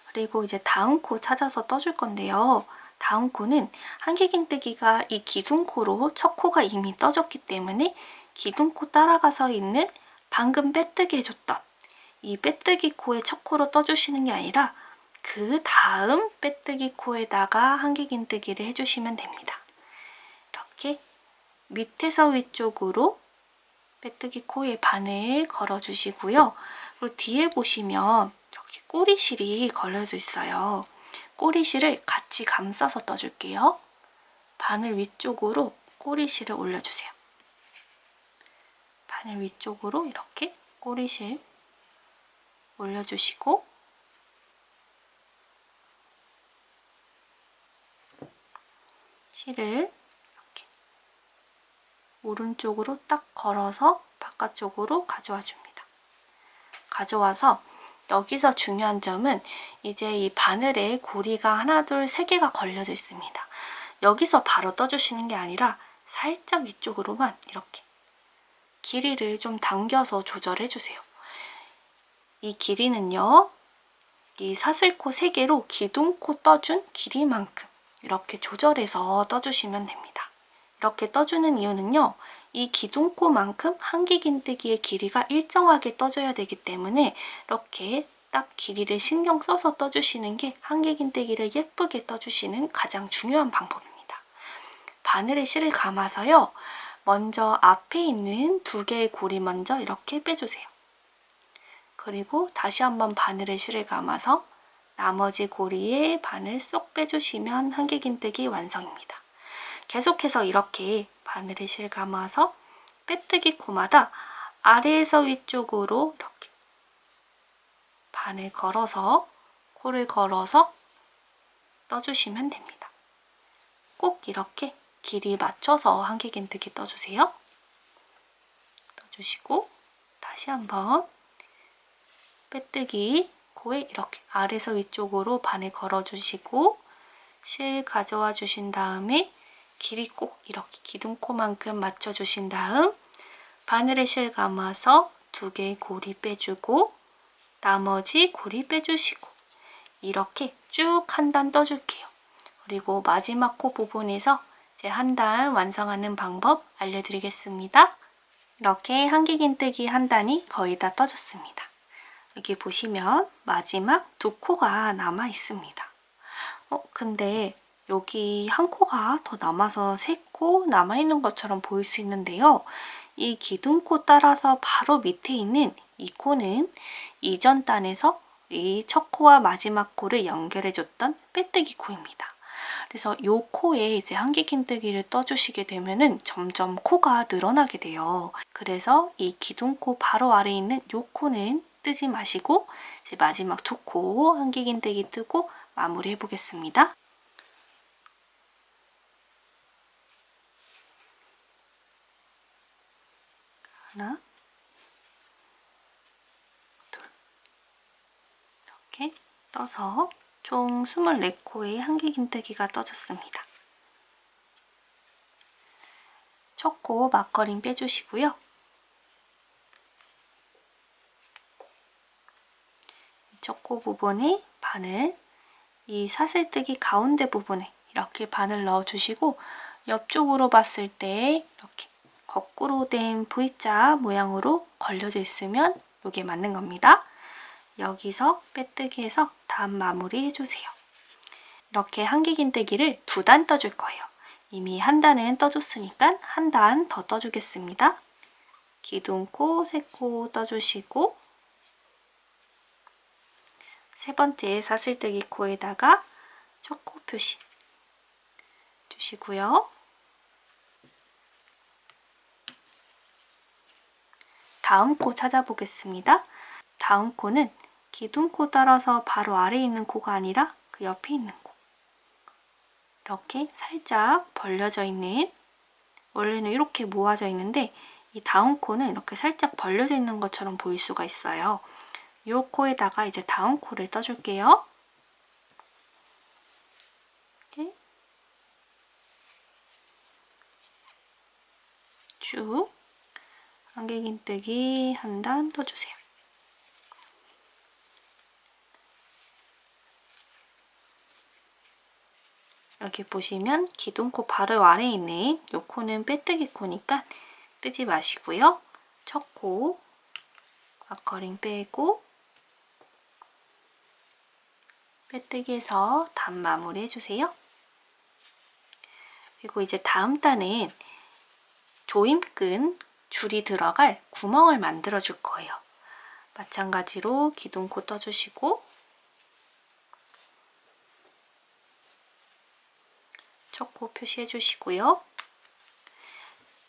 그리고 이제 다음 코 찾아서 떠줄 건데요. 다음 코는 한길긴뜨기가 이 기둥코로 첫 코가 이미 떠졌기 때문에 기둥코 따라가서 있는 방금 빼뜨기 해줬던 이 빼뜨기 코의 첫 코로 떠주시는 게 아니라 그 다음 빼뜨기 코에다가 한길긴뜨기를 해주시면 됩니다. 이렇게 밑에서 위쪽으로 빼뜨기 코에 바늘 걸어주시고요. 그리고 뒤에 보시면 이렇게 꼬리실이 걸려져 있어요. 꼬리실을 같이 감싸서 떠줄게요. 바늘 위쪽으로 꼬리실을 올려주세요. 바늘 위쪽으로 이렇게 꼬리실 올려주시고 실을 이렇게 오른쪽으로 딱 걸어서 바깥쪽으로 가져와 줍니다. 가져와서 여기서 중요한 점은 이제 이 바늘에 고리가 하나, 둘, 세 개가 걸려져 있습니다. 여기서 바로 떠주시는 게 아니라 살짝 위쪽으로만 이렇게 길이를 좀 당겨서 조절해 주세요. 이 길이는요, 이 사슬코 3개로 기둥코 떠준 길이만큼 이렇게 조절해서 떠주시면 됩니다. 이렇게 떠주는 이유는요, 이 기둥코만큼 한길긴뜨기의 길이가 일정하게 떠줘야 되기 때문에 이렇게 딱 길이를 신경 써서 떠주시는 게 한길긴뜨기를 예쁘게 떠주시는 가장 중요한 방법입니다. 바늘에 실을 감아서요, 먼저 앞에 있는 2개의 고리 먼저 이렇게 빼주세요. 그리고 다시 한번 바늘에 실을 감아서 나머지 고리에 바늘 쏙 빼주시면 한길긴뜨기 완성입니다. 계속해서 이렇게 바늘에 실 감아서 빼뜨기 코마다 아래에서 위쪽으로 이렇게 바늘 걸어서 코를 걸어서 떠주시면 됩니다. 꼭 이렇게 길이 맞춰서 한길긴뜨기 떠주세요. 떠주시고 다시 한번 빼뜨기 코에 이렇게 아래에서 위쪽으로 바늘 걸어주시고 실 가져와 주신 다음에 길이 꼭 이렇게 기둥코만큼 맞춰주신 다음 바늘에 실 감아서 2개의 고리 빼주고 나머지 고리 빼주시고 이렇게 쭉 한 단 떠줄게요. 그리고 마지막 코 부분에서 이제 한 단 완성하는 방법 알려드리겠습니다. 이렇게 한길긴뜨기 한 단이 거의 다 떠졌습니다. 여기 보시면 마지막 2코가 남아 있습니다. 근데 여기 한 코가 더 남아서 3코 남아있는 것처럼 보일 수 있는데요. 이 기둥코 따라서 바로 밑에 있는 이 코는 이전 단에서 이 첫 코와 마지막 코를 연결해줬던 빼뜨기 코입니다. 그래서 이 코에 이제 한길긴뜨기를 떠주시게 되면은 점점 코가 늘어나게 돼요. 그래서 이 기둥코 바로 아래에 있는 이 코는 뜨지 마시고 이제 마지막 2코 한길긴뜨기 뜨고 마무리해 보겠습니다. 하나, 둘, 이렇게 떠서 총 24코의 한길긴뜨기가 떠졌습니다. 첫 코 막걸림 빼주시고요. 첫 코 부분에 바늘, 이 사슬뜨기 가운데 부분에 이렇게 바늘 넣어주시고 옆쪽으로 봤을 때 이렇게 거꾸로 된 V자 모양으로 걸려져 있으면 이게 맞는 겁니다. 여기서 빼뜨기해서 단 마무리 해주세요. 이렇게 한길긴뜨기를 2단 떠줄 거예요. 이미 한 단은 떠줬으니까 한 단 더 떠주겠습니다. 기둥코 3코 떠주시고 세 번째 사슬뜨기 코에다가 첫 코 표시 주시고요. 다음 코 찾아보겠습니다. 다음 코는 기둥코 따라서 바로 아래에 있는 코가 아니라 그 옆에 있는 코. 이렇게 살짝 벌려져 있는, 원래는 이렇게 모아져 있는데 이 다음 코는 이렇게 살짝 벌려져 있는 것처럼 보일 수가 있어요. 이 코에다가 이제 다음 코를 떠줄게요. 이렇게 쭉 한길긴뜨기 한 단 떠주세요. 여기 보시면 기둥코 바로 아래에 있는 이 코는 빼뜨기 코니까 뜨지 마시고요. 첫 코 막걸림 빼고 빼뜨기해서 단 마무리 해주세요. 그리고 이제 다음 단은 조임끈 줄이 들어갈 구멍을 만들어 줄 거예요. 마찬가지로 기둥코 떠주시고 첫 코 표시해 주시고요.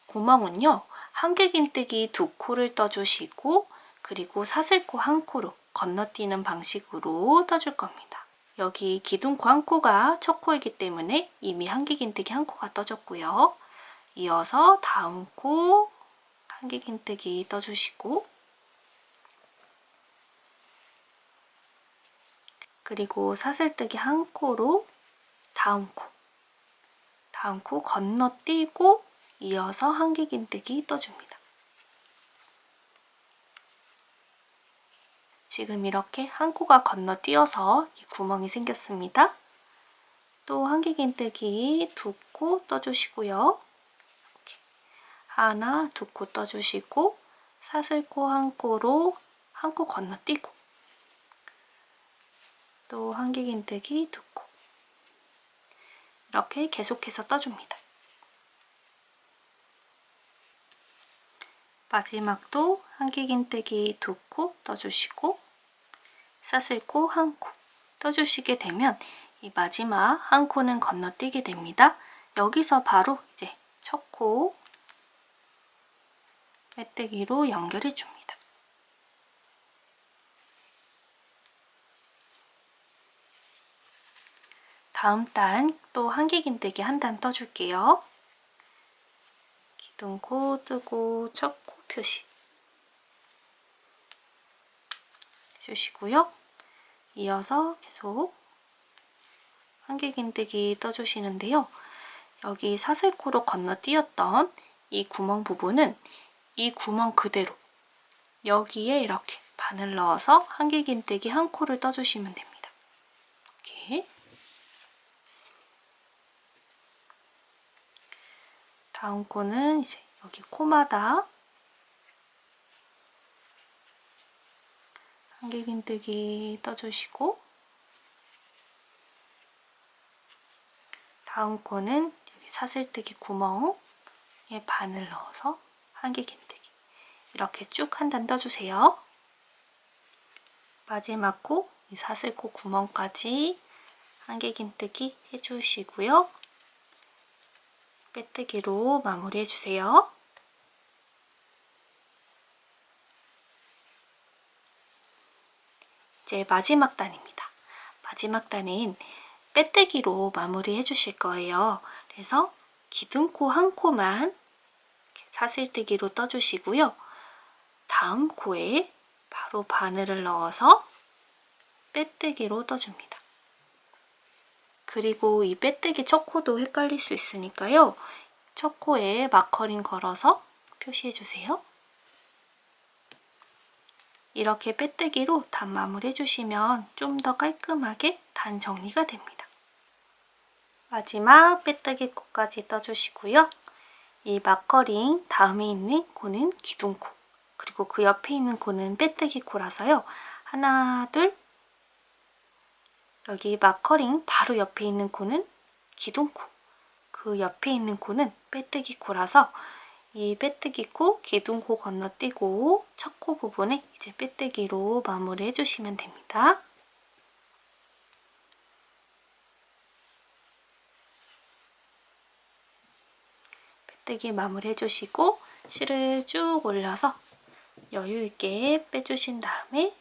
구멍은요, 한길긴뜨기 2코를 떠주시고 그리고 사슬코 1코로 건너뛰는 방식으로 떠줄 겁니다. 여기 기둥코 1코가 첫 코이기 때문에 이미 한길긴뜨기 1코가 떠졌고요. 이어서 다음 코 한길긴뜨기 떠주시고, 그리고 사슬뜨기 한 코로 다음 코 건너뛰고 이어서 한길긴뜨기 떠줍니다. 지금 이렇게 한 코가 건너뛰어서 이 구멍이 생겼습니다. 또 한길긴뜨기 두 코 떠주시고요. 이렇게 하나, 두 코 떠주시고 사슬코 한 코로 한 코 건너뛰고 또 한길긴뜨기 두 코 이렇게 계속해서 떠줍니다. 마지막도 한길긴뜨기 두 코 떠주시고 사슬코 한 코 떠주시게 되면 이 마지막 한 코는 건너뛰게 됩니다. 여기서 바로 이제 첫 코 빼뜨기로 연결해 줍니다. 다음 단 또 한길긴뜨기 한 단 떠줄게요. 기둥코 뜨고 첫 코 표시 해주시고요. 이어서 계속 한길긴뜨기 떠주시는데요. 여기 사슬코로 건너뛰었던 이 구멍 부분은 이 구멍 그대로 여기에 이렇게 바늘 넣어서 한길긴뜨기 한 코를 떠주시면 됩니다. 이렇게. 다음 코는 이제 여기 코마다 한길긴뜨기 떠주시고, 다음 코는 여기 사슬뜨기 구멍에 바늘 넣어서 한길긴뜨기 이렇게 쭉 한 단 떠주세요. 마지막 코, 이 사슬코 구멍까지 한길긴뜨기 해주시고요. 빼뜨기로 마무리해주세요. 이제 마지막 단입니다. 마지막 단은 빼뜨기로 마무리해 주실 거예요. 그래서 기둥코 한 코만 사슬뜨기로 떠주시고요. 다음 코에 바로 바늘을 넣어서 빼뜨기로 떠줍니다. 그리고 이 빼뜨기 첫 코도 헷갈릴 수 있으니까요. 첫 코에 마커링 걸어서 표시해 주세요. 이렇게 빼뜨기로 단 마무리 해주시면 좀 더 깔끔하게 단 정리가 됩니다. 마지막 빼뜨기 코까지 떠주시고요. 이 마커링 다음에 있는 코는 기둥코, 그리고 그 옆에 있는 코는 빼뜨기 코라서요. 하나, 둘, 여기 마커링 바로 옆에 있는 코는 기둥코, 그 옆에 있는 코는 빼뜨기 코라서 이 빼뜨기 코, 기둥코 건너뛰고 첫 코 부분에 이제 빼뜨기로 마무리 해주시면 됩니다. 빼뜨기 마무리 해주시고 실을 쭉 올려서 여유 있게 빼주신 다음에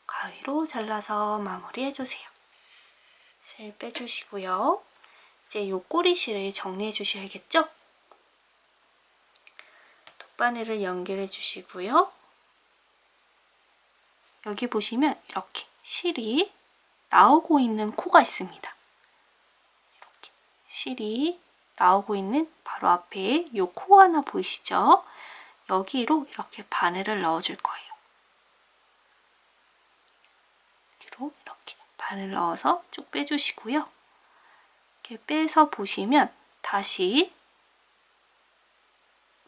가위로 잘라서 마무리 해주세요. 실 빼주시고요. 이제 요 꼬리실을 정리해 주셔야겠죠? 돗바늘을 연결해 주시고요. 여기 보시면 이렇게 실이 나오고 있는 코가 있습니다. 이렇게 실이 나오고 있는 바로 앞에 이 코 하나 보이시죠? 여기로 이렇게 바늘을 넣어줄 거예요. 여기로 이렇게 바늘 넣어서 쭉 빼주시고요. 이렇게 빼서 보시면 다시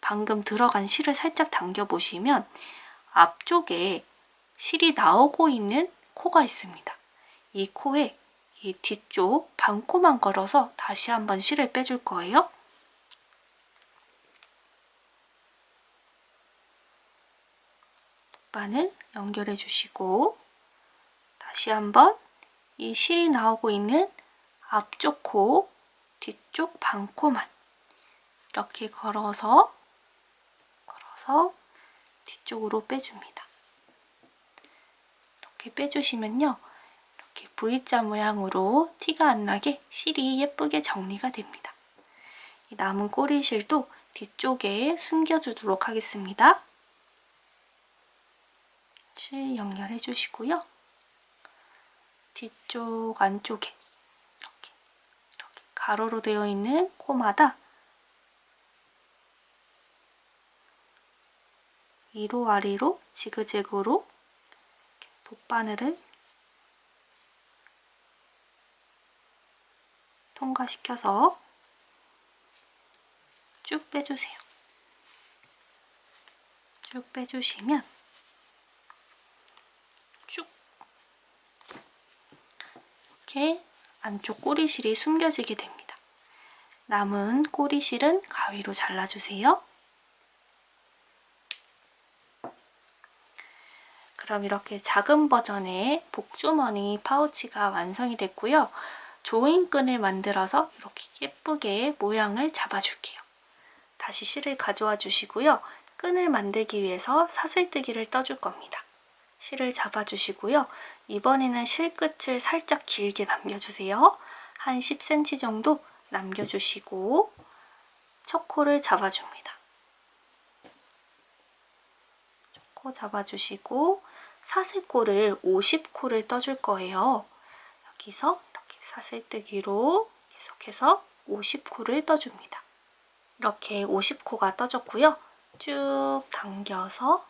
방금 들어간 실을 살짝 당겨보시면 앞쪽에 실이 나오고 있는 코가 있습니다. 이 코에 이 뒤쪽 반코만 걸어서 다시 한번 실을 빼줄 거예요. 바늘 연결해 주시고 다시 한번 이 실이 나오고 있는 앞쪽 코, 뒤쪽 반코만 이렇게 걸어서 뒤쪽으로 빼줍니다. 이렇게 빼주시면요. 이렇게 V자 모양으로 티가 안 나게 실이 예쁘게 정리가 됩니다. 이 남은 꼬리실도 뒤쪽에 숨겨주도록 하겠습니다. 실 연결해 주시고요. 뒤쪽 안쪽에 이렇게 가로로 되어 있는 코마다 위로 아래로 지그재그로 돗바늘을 통과시켜서 쭉 빼주세요. 쭉 빼주시면 쭉 이렇게 안쪽 꼬리실이 숨겨지게 됩니다. 남은 꼬리실은 가위로 잘라주세요. 그럼 이렇게 작은 버전의 복주머니 파우치가 완성이 됐고요. 조인끈을 만들어서 이렇게 예쁘게 모양을 잡아줄게요. 다시 실을 가져와 주시고요. 끈을 만들기 위해서 사슬뜨기를 떠줄 겁니다. 실을 잡아주시고요. 이번에는 실끝을 살짝 길게 남겨주세요. 한 10cm 정도 남겨주시고 첫 코를 잡아줍니다. 첫 코 잡아주시고 사슬코를 50코를 떠줄 거예요. 여기서 이렇게 사슬뜨기로 계속해서 50코를 떠줍니다. 이렇게 50코가 떠졌고요. 쭉 당겨서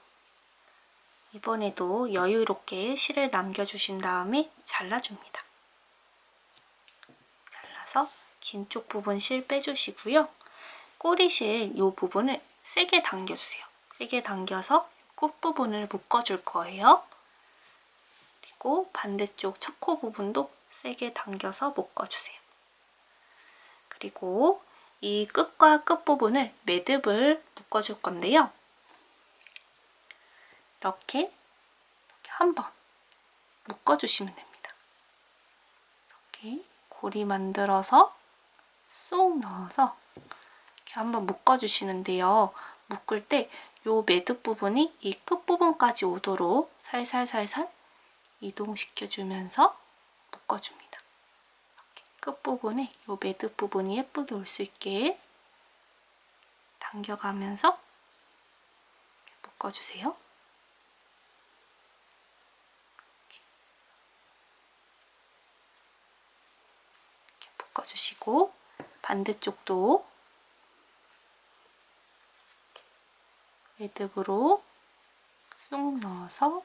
이번에도 여유롭게 실을 남겨주신 다음에 잘라줍니다. 잘라서 긴 쪽 부분 실 빼주시고요. 꼬리실 이 부분을 세게 당겨주세요. 세게 당겨서 끝부분을 묶어줄 거예요. 그리고 반대쪽 첫 코 부분도 세게 당겨서 묶어주세요. 그리고 이 끝과 끝부분을 매듭을 묶어줄 건데요. 이렇게 한번 묶어주시면 됩니다. 이렇게 고리 만들어서 쏙 넣어서 이렇게 한번 묶어주시는데요. 묶을 때 이 매듭 부분이 이 끝부분까지 오도록 살살살살 이동시켜주면서 묶어줍니다. 이렇게 끝부분에 이 매듭 부분이 예쁘게 올 수 있게 당겨가면서 묶어주세요. 이렇게 묶어주시고 반대쪽도 매듭으로 쑥 넣어서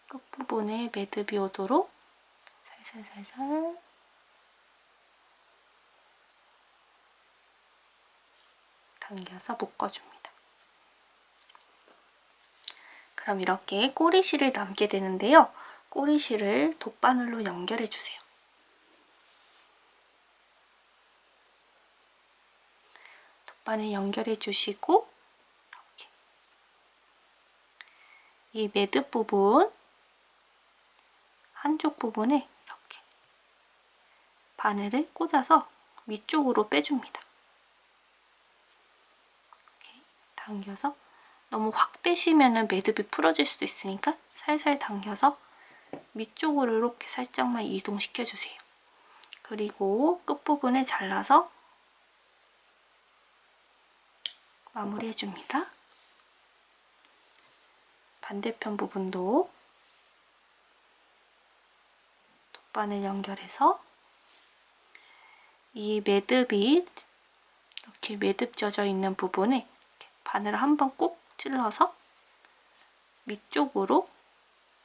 끝부분에 매듭이 오도록 살살살살 당겨서 묶어줍니다. 그럼 이렇게 꼬리실을 남게 되는데요. 꼬리실을 돗바늘로 연결해주세요. 돗바늘 연결해주시고 이렇게 이 매듭 부분 한쪽 부분에 이렇게 바늘을 꽂아서 위쪽으로 빼줍니다. 이렇게 당겨서 너무 확 빼시면 매듭이 풀어질 수도 있으니까 살살 당겨서 위쪽으로 이렇게 살짝만 이동시켜주세요. 그리고 끝부분에 잘라서 마무리해줍니다. 반대편 부분도 돗바늘 연결해서 이 매듭이 이렇게 매듭 젖어 있는 부분에 이렇게 바늘을 한번 꾹 찔러서 위쪽으로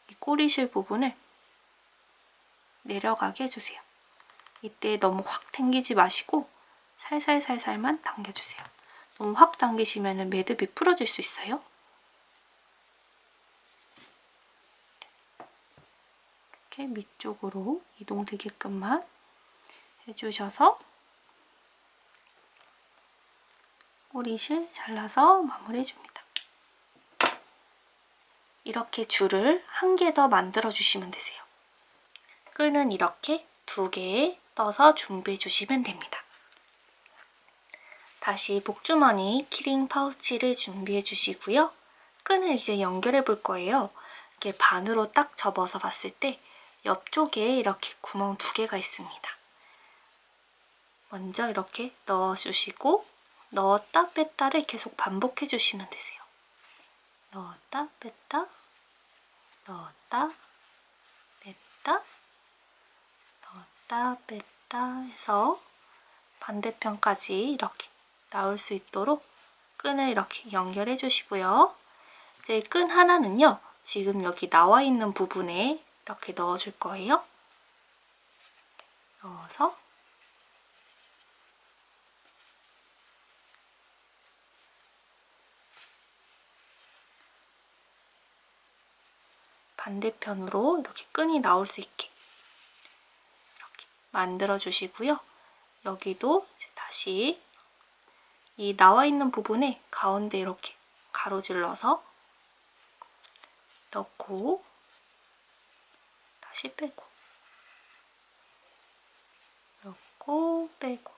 이 꼬리실 부분을 내려가게 해주세요. 이때 너무 확 당기지 마시고 살살살살만 당겨주세요. 너무 확 당기시면 매듭이 풀어질 수 있어요. 이렇게 밑쪽으로 이동되게끔만 해주셔서 꼬리실 잘라서 마무리해줍니다. 이렇게 줄을 한 개 더 만들어 주시면 되세요. 끈은 이렇게 2개 떠서 준비해 주시면 됩니다. 다시 복주머니 키링 파우치를 준비해 주시고요. 끈을 이제 연결해 볼 거예요. 이렇게 반으로 딱 접어서 봤을 때 옆쪽에 이렇게 구멍 2개가 있습니다. 먼저 이렇게 넣어주시고 넣었다 뺐다를 계속 반복해 주시면 되세요. 넣었다 뺐다 넣었다 뺐다 넣었다 뺐다 해서 반대편까지 이렇게 나올 수 있도록 끈을 이렇게 연결해 주시고요. 이제 끈 하나는요, 지금 여기 나와 있는 부분에 이렇게 넣어 줄 거예요. 넣어서 반대편으로 이렇게 끈이 나올 수 있게 이렇게 만들어 주시고요. 여기도 이제 다시 이 나와 있는 부분에 가운데 이렇게 가로질러서 넣고 다시 빼고 넣고 빼고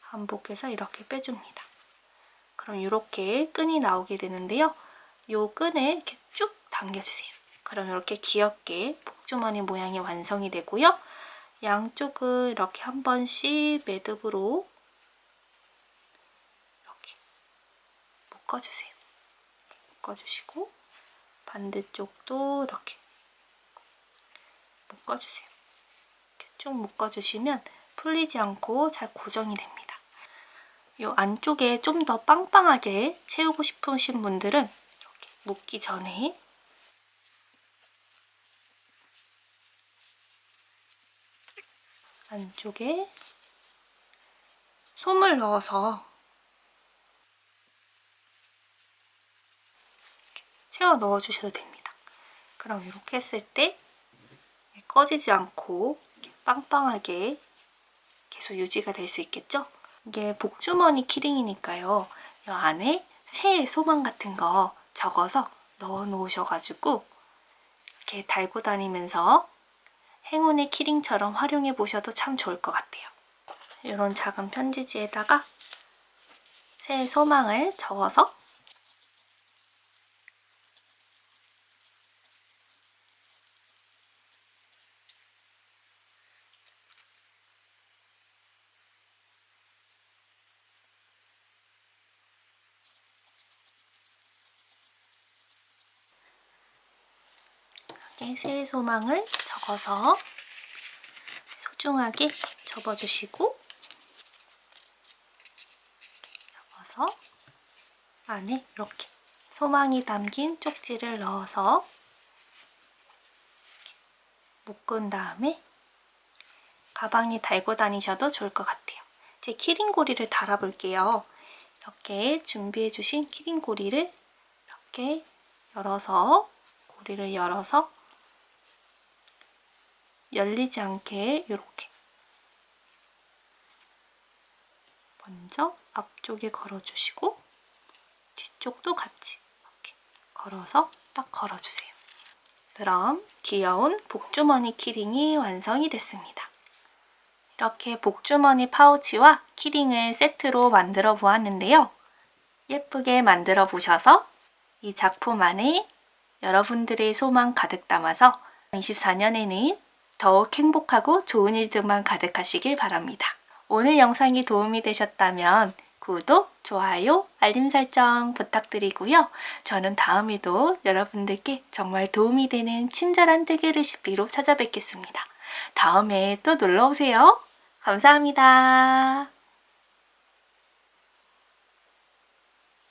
반복해서 이렇게 빼줍니다. 그럼 이렇게 끈이 나오게 되는데요. 이 끈을 이렇게 쭉 당겨주세요. 그럼 이렇게 귀엽게 복주머니 모양이 완성이 되고요. 양쪽을 이렇게 한 번씩 매듭으로 이렇게 묶어주세요. 묶어주시고 반대쪽도 이렇게 묶어주세요. 이렇게 쭉 묶어주시면 풀리지 않고 잘 고정이 됩니다. 이 안쪽에 좀 더 빵빵하게 채우고 싶으신 분들은 이렇게 묶기 전에 안쪽에 솜을 넣어서 채워 넣어주셔도 됩니다. 그럼 이렇게 했을 때 꺼지지 않고 빵빵하게 계속 유지가 될 수 있겠죠? 이게 복주머니 키링이니까요. 이 안에 새 소망 같은 거 적어서 넣어 놓으셔가지고 이렇게 달고 다니면서 행운의 키링처럼 활용해 보셔도 참 좋을 것 같아요. 이런 작은 편지지에다가 새해 소망을 적어서 이렇게 새해 소망을 적어서 소중하게 접어주시고 접어서 안에 이렇게 소망이 담긴 쪽지를 넣어서 묶은 다음에 가방에 달고 다니셔도 좋을 것 같아요. 이제 키링고리를 달아볼게요. 이렇게 준비해주신 키링고리를 이렇게 열어서 고리를 열어서 열리지 않게 이렇게 먼저 앞쪽에 걸어주시고 뒤쪽도 같이 이렇게 걸어서 딱 걸어주세요. 그럼 귀여운 복주머니 키링이 완성이 됐습니다. 이렇게 복주머니 파우치와 키링을 세트로 만들어 보았는데요. 예쁘게 만들어 보셔서 이 작품 안에 여러분들의 소망 가득 담아서 24년에는 더욱 행복하고 좋은 일들만 가득하시길 바랍니다. 오늘 영상이 도움이 되셨다면 구독, 좋아요, 알림 설정 부탁드리고요. 저는 다음에도 여러분들께 정말 도움이 되는 친절한 뜨개 레시피로 찾아뵙겠습니다. 다음에 또 놀러오세요. 감사합니다.